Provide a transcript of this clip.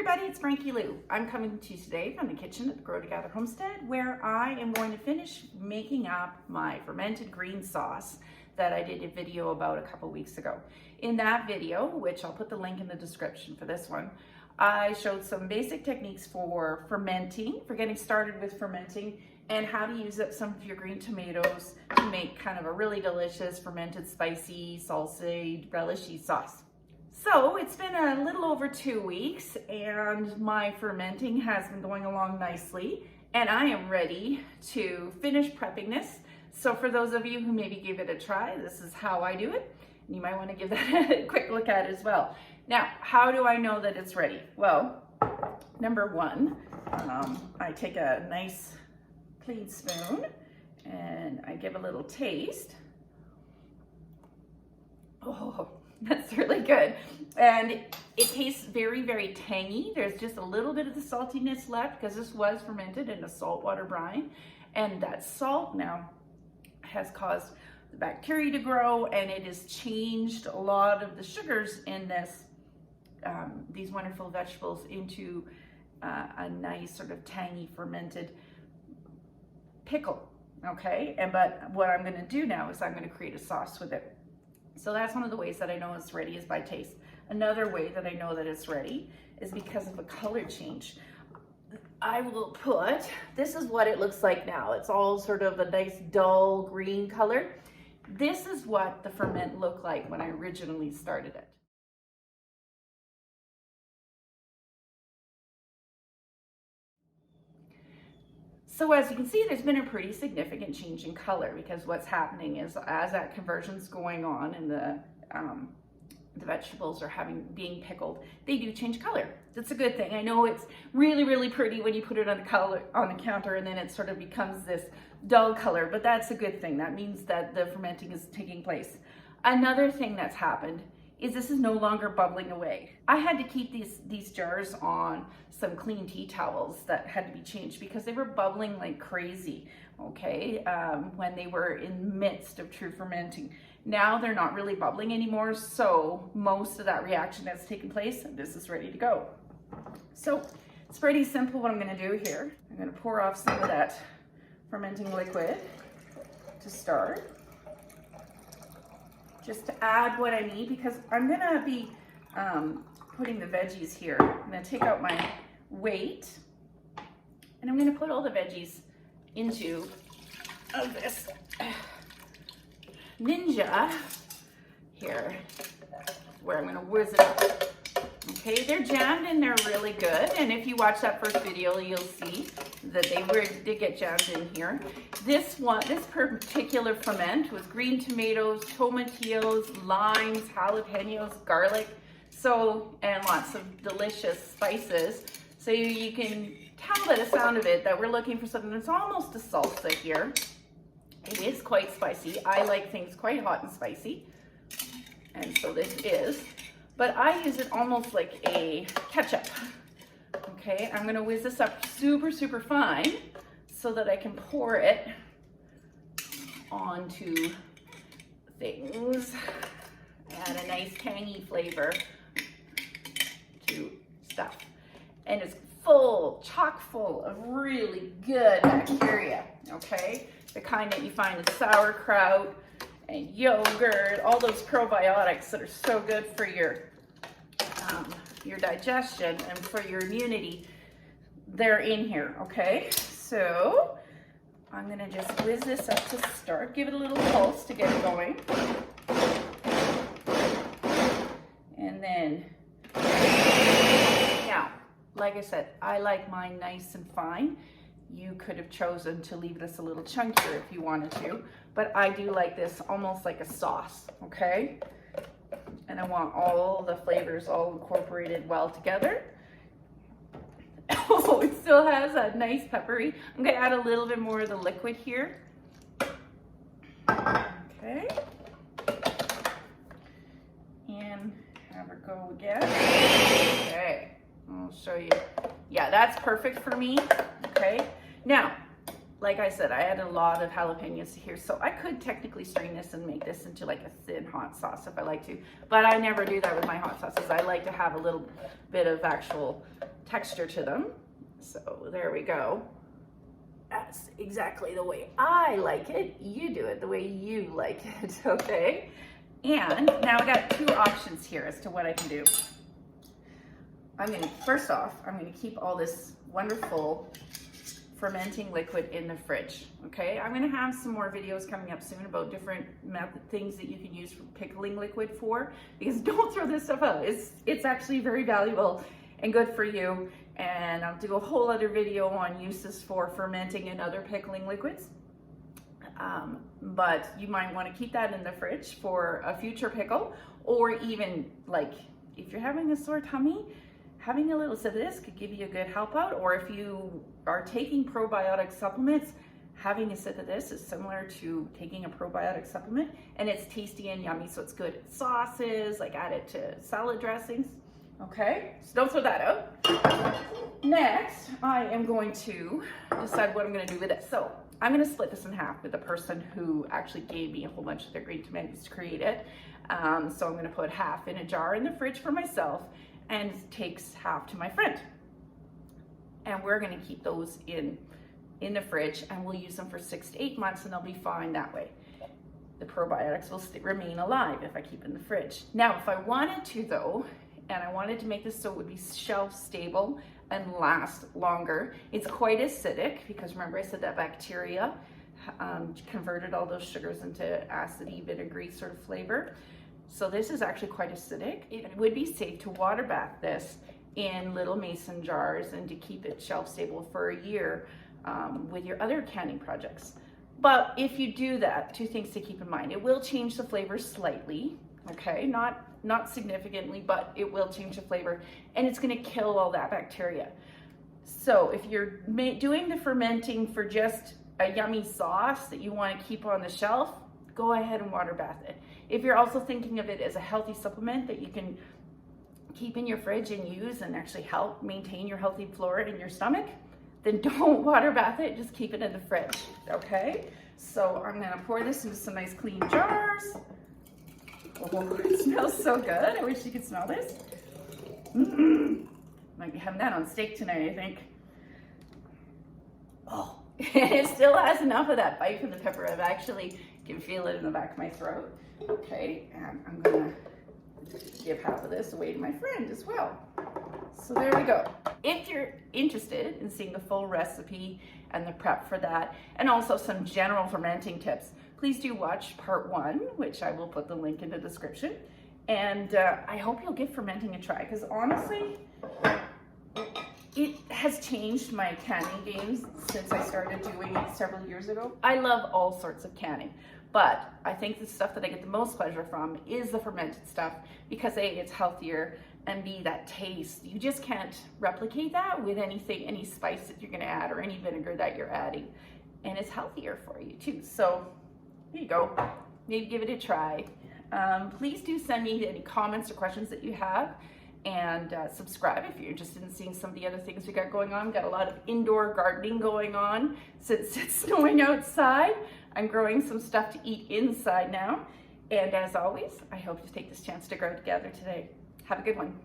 everybody, it's Frankie-Lou. I'm coming to you today from the kitchen at the Grow Together Homestead, where I am going to finish making up my fermented green sauce that I did a video about a couple weeks ago. In that video, which I'll put the link in the description for this one, I showed some basic techniques for fermenting, for getting started with fermenting, and how to use up some of your green tomatoes to make kind of a really delicious fermented spicy salsa relishy sauce. So it's been a little over 2 weeks and my fermenting has been going along nicely and I am ready to finish prepping this. So for those of you who maybe gave it a try, this is how I do it. You might want to give that a quick look at it as well. Now, how do I know that it's ready? Well, number one, I take a nice clean spoon and I give a little taste. Oh, that's really good. And it tastes very, very tangy. There's just a little bit of the saltiness left because this was fermented in a saltwater brine. And that salt now has caused the bacteria to grow, and it has changed a lot of the sugars in this, these wonderful vegetables into a nice sort of tangy fermented pickle, okay? But what I'm gonna do now is I'm gonna create a sauce with it. So that's one of the ways that I know it's ready, is by taste. Another way that I know that it's ready is because of a color change. I will put, this is what it looks like now. It's all sort of a nice dull green color. This is what the ferment looked like when I originally started it. So as you can see, there's been a pretty significant change in color, because what's happening is as that conversion's going on and the vegetables are being pickled, they do change color. That's a good thing. I know it's really, really pretty when you put it on the counter and then it sort of becomes this dull color, but that's a good thing. That means that the fermenting is taking place. Another thing that's happened is this is no longer bubbling away. I had to keep these jars on some clean tea towels that had to be changed because they were bubbling like crazy, okay, when they were in the midst of true fermenting. Now they're not really bubbling anymore, so most of that reaction that's taken place, this is ready to go. So it's pretty simple what I'm gonna do here. I'm gonna pour off some of that fermenting liquid to start, just to add what I need, because I'm gonna be putting the veggies here. I'm gonna take out my weight and I'm gonna put all the veggies into this Ninja here, where I'm gonna whiz it up. Okay, they're jammed in there really good, and if you watch that first video, you'll see that they did get jammed in here. This particular ferment was green tomatoes, tomatillos, limes, jalapenos, garlic, and lots of delicious spices. So you can tell by the sound of it that we're looking for something that's almost a salsa here. It is quite spicy. I like things quite hot and spicy, and so this is. But I use it almost like a ketchup. Okay, I'm gonna whiz this up super, super fine so that I can pour it onto things. Add a nice tangy flavor to stuff. And it's chock full of really good bacteria, okay? The kind that you find in sauerkraut and yogurt, all those probiotics that are so good for your digestion and for your immunity, they're in here, okay? So I'm gonna just whiz this up to start, give it a little pulse to get it going. And then, now, like I said, I like mine nice and fine. You could have chosen to leave this a little chunkier if you wanted to, but I do like this almost like a sauce, okay? And I want all the flavors all incorporated well together. Oh, it still has that nice peppery. I'm gonna add a little bit more of the liquid here. Okay. And have her go again. Okay, I'll show you. Yeah, that's perfect for me, okay? Now, like I said, I added a lot of jalapenos here, so I could technically strain this and make this into like a thin hot sauce if I like to, but I never do that with my hot sauces. I like to have a little bit of actual texture to them. So there we go. That's exactly the way I like it. You do it the way you like it, okay? And now I got two options here as to what I can do. First off, I'm gonna keep all this wonderful fermenting liquid in the fridge, okay? I'm gonna have some more videos coming up soon about different things that you can use for pickling liquid for, because don't throw this stuff out. It's actually very valuable and good for you. And I'll do a whole other video on uses for fermenting and other pickling liquids. But you might want to keep that in the fridge for a future pickle, or even like if you're having a sore tummy, having a little sip of this could give you a good help out. Or if you are taking probiotic supplements, having a sip of this is similar to taking a probiotic supplement, and it's tasty and yummy, so it's good at sauces, like add it to salad dressings. Okay, so don't throw that out. Next, I am going to decide what I'm going to do with it. So I'm going to split this in half with the person who actually gave me a whole bunch of their green tomatoes to create it. So I'm going to put half in a jar in the fridge for myself and takes half to my friend. And we're going to keep those in the fridge, and we'll use them for 6 to 8 months, and they'll be fine that way. The probiotics will remain alive if I keep in the fridge. Now, if I wanted to though, and I wanted to make this so it would be shelf stable and last longer. It's quite acidic because remember I said that bacteria converted all those sugars into acidy, vinegary sort of flavor. So this is actually quite acidic. It would be safe to water bath this in little mason jars and to keep it shelf stable for a year with your other canning projects. But if you do that, two things to keep in mind. It will change the flavor slightly, okay? Not significantly, but it will change the flavor, and it's gonna kill all that bacteria. So if you're doing the fermenting for just a yummy sauce that you wanna keep on the shelf, go ahead and water bath it. If you're also thinking of it as a healthy supplement that you can keep in your fridge and use and actually help maintain your healthy flora in your stomach, then don't water bath it, just keep it in the fridge, okay? So I'm gonna pour this into some nice clean jars. Oh, it smells so good. I wish you could smell this. Might be having that on steak tonight, I think. Oh, it still has enough of that bite from the pepper. I actually can feel it in the back of my throat. Okay, and I'm gonna give half of this away to my friend as well. So there we go. If you're interested in seeing the full recipe and the prep for that, and also some general fermenting tips, please do watch part 1, which I will put the link in the description. And I hope you'll give fermenting a try, because honestly, it has changed my canning games since I started doing it several years ago. I love all sorts of canning, but I think the stuff that I get the most pleasure from is the fermented stuff, because A, it's healthier, and B, that taste. You just can't replicate that with anything, any spice that you're gonna add or any vinegar that you're adding. And it's healthier for you too. So there you go, maybe give it a try. Please do send me any comments or questions that you have, and subscribe if you're interested in seeing some of the other things we got going on. We've got a lot of indoor gardening going on since it's snowing outside. I'm growing some stuff to eat inside now. And as always, I hope to take this chance to grow together today. Have a good one.